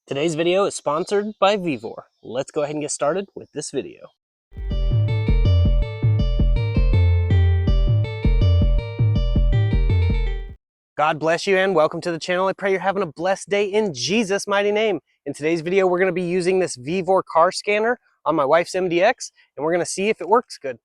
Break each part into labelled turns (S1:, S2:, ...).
S1: Today's video is sponsored by Vevor. Let's go ahead and get started with this video. God bless you and welcome to the channel. I pray you're having a blessed day in Jesus' mighty name. In today's video, we're going to be using this Vevor car scanner on my wife's MDX, and we're going to see if it works good.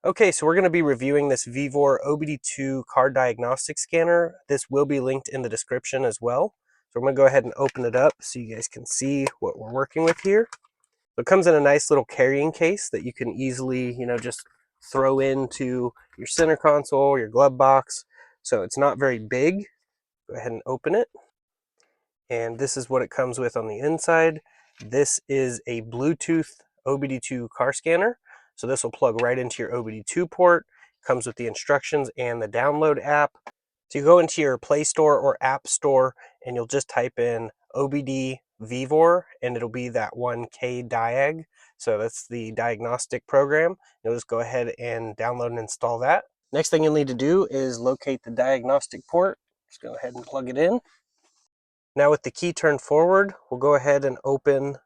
S1: Okay, so we're going to be reviewing this Vevor OBD2 car diagnostic scanner. This will be linked in the description as well. So I'm going to go ahead and open it up so you guys can see what we're working with here. So it comes in a nice little carrying case that you can easily, just throw into your center console, your glove box. So it's not very big. Go ahead and open it. And this is what it comes with on the inside. This is a Bluetooth OBD2 car scanner. So this will plug right into your OBD2 port. Comes with the instructions and the download app. So you go into your Play Store or App Store and you'll just type in OBD Vevor and it'll be that 1K diag. So that's the diagnostic program. You'll just go ahead and download and install that. Next thing you'll need to do is locate the diagnostic port. Just go ahead and plug it in. Now with the key turned forward, we'll go ahead and open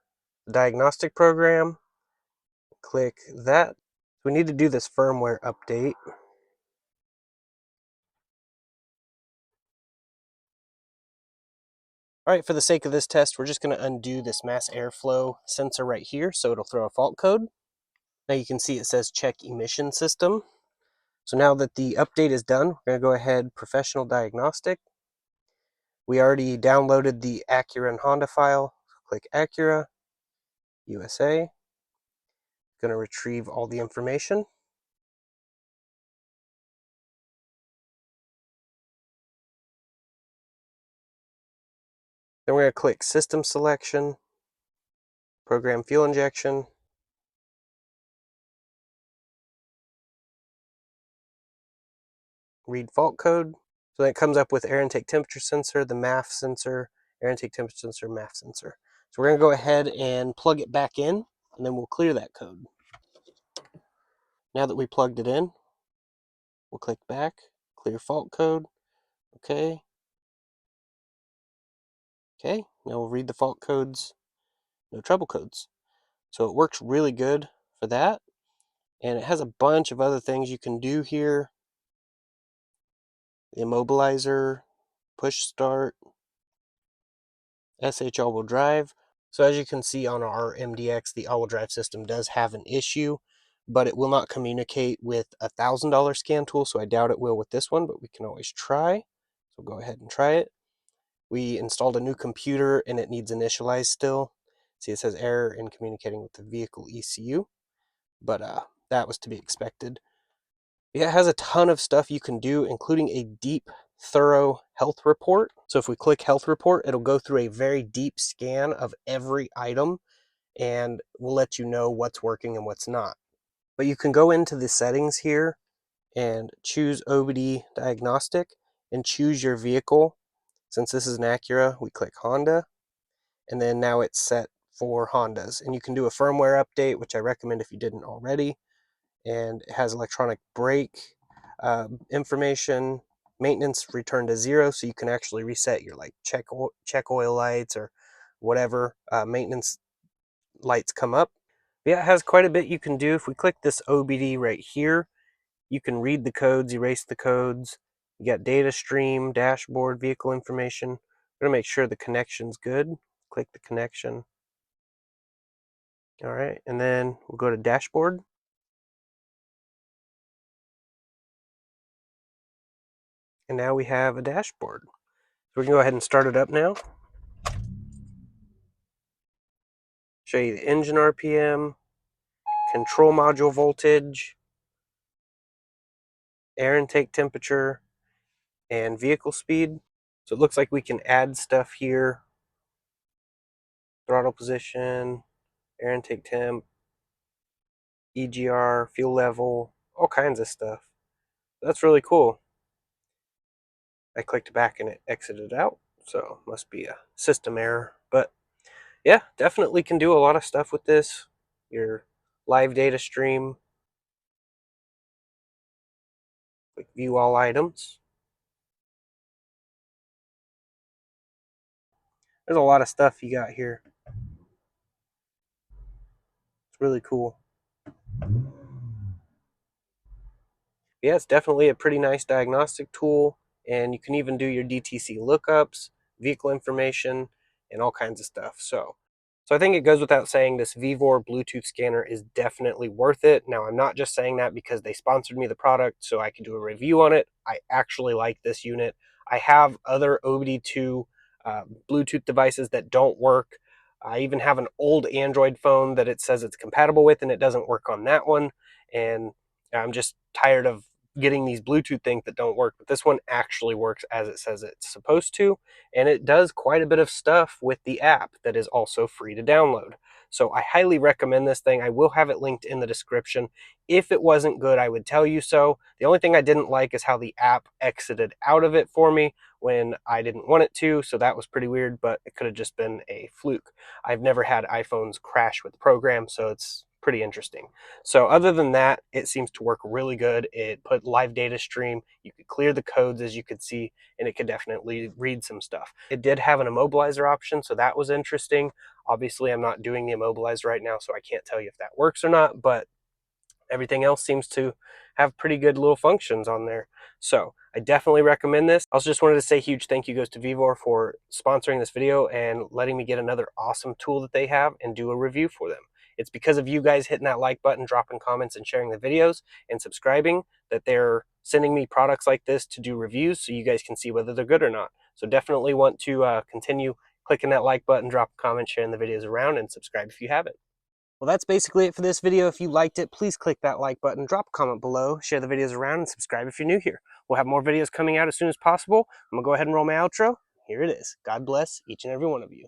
S1: the diagnostic program. Click that. We need to do this firmware update. All right, for the sake of this test, we're just going to undo this mass airflow sensor right here, so it'll throw a fault code. Now you can see it says check emission system. So now that the update is done, we're going to go ahead professional diagnostic. We already downloaded the Acura and Honda file. Click Acura, USA. Going to retrieve all the information. Then we're going to click System Selection, Program Fuel Injection, Read Fault Code. So then it comes up with air intake temperature sensor, the MAF sensor, air intake temperature sensor, MAF sensor. So we're going to go ahead and plug it back in, and then we'll clear that code. Now that we plugged it in, we'll click back, clear fault code, okay. Okay, now we'll read the fault codes, no trouble codes. So it works really good for that. And it has a bunch of other things you can do here. The immobilizer, push start, SH all-wheel drive. So as you can see on our MDX, the all-wheel drive system does have an issue, but it will not communicate with a $1,000 scan tool, so I doubt it will with this one, but we can always try. So go ahead and try it. We installed a new computer and it needs initialized still. See, it says error in communicating with the vehicle ECU, but that was to be expected. Yeah, it has a ton of stuff you can do, including a deep, thorough health report. So if we click health report, it'll go through a very deep scan of every item and we'll let you know what's working and what's not. But you can go into the settings here and choose OBD diagnostic and choose your vehicle. Since this is an Acura, we click Honda, and then now it's set for Hondas. And you can do a firmware update, which I recommend if you didn't already. And it has electronic brake information, maintenance returned to 0, so you can actually reset your check oil lights or whatever maintenance lights come up. But yeah, it has quite a bit you can do. If we click this OBD right here, you can read the codes, erase the codes. You got data stream, dashboard, vehicle information. We're gonna make sure the connection's good. Click the connection. All right, and then we'll go to dashboard. And now we have a dashboard. So we can go ahead and start it up now. Show you the engine RPM, control module voltage, air intake temperature, and vehicle speed. So it looks like we can add stuff here. Throttle position, air intake temp, EGR, fuel level, all kinds of stuff. That's really cool. I clicked back and it exited out, so must be a system error. But yeah, definitely can do a lot of stuff with this. Your live data stream, click view all items. There's a lot of stuff you got here. It's really cool. Yeah, it's definitely a pretty nice diagnostic tool, and you can even do your DTC lookups, vehicle information, and all kinds of stuff. So I think it goes without saying this Vevor Bluetooth scanner is definitely worth it. Now, I'm not just saying that because they sponsored me the product so I could do a review on it. I actually like this unit. I have other OBD2 Bluetooth devices that don't work. I even have an old Android phone that it says it's compatible with, and it doesn't work on that one. And I'm just tired of getting these Bluetooth things that don't work, but this one actually works as it says it's supposed to, and it does quite a bit of stuff with the app that is also free to download. So I highly recommend this thing. I will have it linked in the description. If it wasn't good, I would tell you so. The only thing I didn't like is how the app exited out of it for me when I didn't want it to, so that was pretty weird, but it could have just been a fluke. I've never had iPhones crash with the program, so it's pretty interesting. So other than that, it seems to work really good. It put live data stream. You could clear the codes, as you could see, and it could definitely read some stuff. It did have an immobilizer option, so that was interesting. Obviously, I'm not doing the immobilizer right now, so I can't tell you if that works or not, but everything else seems to have pretty good little functions on there. So I definitely recommend this. I also just wanted to say a huge thank you goes to Vevor for sponsoring this video and letting me get another awesome tool that they have and do a review for them. It's because of you guys hitting that like button, dropping comments, and sharing the videos and subscribing that they're sending me products like this to do reviews so you guys can see whether they're good or not. So definitely want to continue clicking that like button, drop a comment, sharing the videos around, and subscribe if you haven't. Well, that's basically it for this video. If you liked it, please click that like button, drop a comment below, share the videos around, and subscribe if you're new here. We'll have more videos coming out as soon as possible. I'm going to go ahead and roll my outro. Here it is. God bless each and every one of you.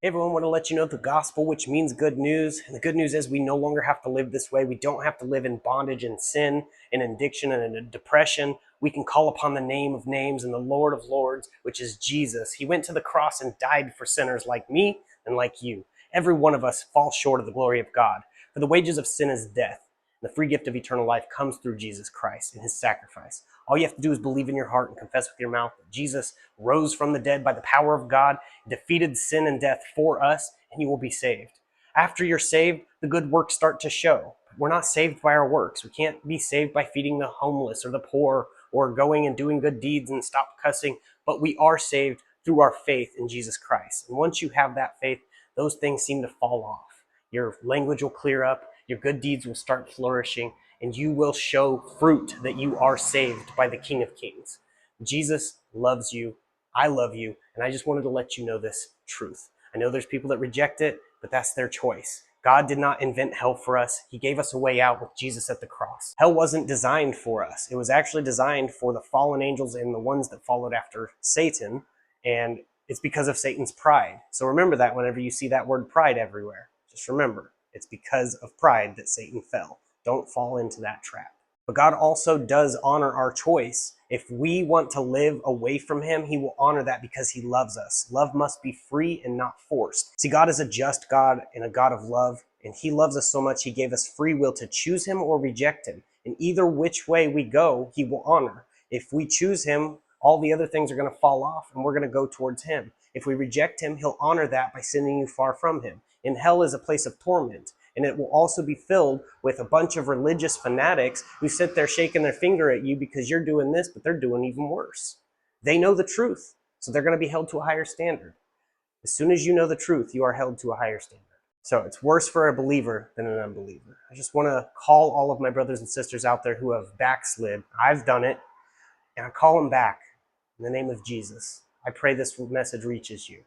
S1: Hey everyone, want to let you know the gospel, which means good news. And the good news is we no longer have to live this way. We don't have to live in bondage and sin and addiction and in depression. We can call upon the name of names and the Lord of lords, which is Jesus. He went to the cross and died for sinners like me and like you. Every one of us falls short of the glory of God. For the wages of sin is death. The free gift of eternal life comes through Jesus Christ and his sacrifice. All you have to do is believe in your heart and confess with your mouth that Jesus rose from the dead by the power of God, defeated sin and death for us, and you will be saved. After you're saved, the good works start to show. We're not saved by our works. We can't be saved by feeding the homeless or the poor or going and doing good deeds and stop cussing, but we are saved through our faith in Jesus Christ. And once you have that faith, those things seem to fall off. Your language will clear up, your good deeds will start flourishing, and you will show fruit that you are saved by the King of Kings. Jesus loves you. I love you. And I just wanted to let you know this truth. I know there's people that reject it, but that's their choice. God did not invent hell for us. He gave us a way out with Jesus at the cross. Hell wasn't designed for us. It was actually designed for the fallen angels and the ones that followed after Satan. And it's because of Satan's pride. So remember that whenever you see that word pride everywhere. Just remember, it's because of pride that Satan fell. Don't fall into that trap. But God also does honor our choice. If we want to live away from him, he will honor that because he loves us. Love must be free and not forced. See, God is a just God and a God of love, and he loves us so much he gave us free will to choose him or reject him. And either which way we go, he will honor. If we choose him, all the other things are going to fall off and we're going to go towards him. If we reject him, he'll honor that by sending you far from him. And hell is a place of torment. And it will also be filled with a bunch of religious fanatics who sit there shaking their finger at you because you're doing this, but they're doing even worse. They know the truth, so they're going to be held to a higher standard. As soon as you know the truth, you are held to a higher standard. So it's worse for a believer than an unbeliever. I just want to call all of my brothers and sisters out there who have backslid. I've done it, and I call them back in the name of Jesus. I pray this message reaches you.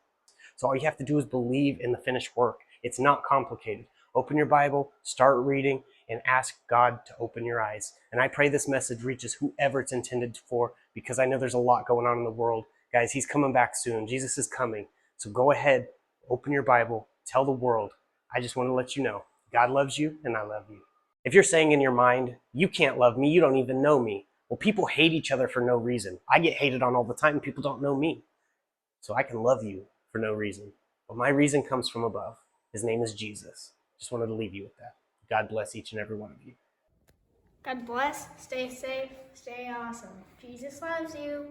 S1: So all you have to do is believe in the finished work. It's not complicated. Open your Bible, start reading, and ask God to open your eyes. And I pray this message reaches whoever it's intended for, because I know there's a lot going on in the world. Guys, he's coming back soon. Jesus is coming. So go ahead, open your Bible, tell the world. I just want to let you know, God loves you and I love you. If you're saying in your mind, you can't love me, you don't even know me. Well, people hate each other for no reason. I get hated on all the time and people don't know me. So I can love you for no reason. But my reason comes from above. His name is Jesus. Just wanted to leave you with that. God bless each and every one of you.
S2: God bless, stay safe, stay awesome. Jesus loves you.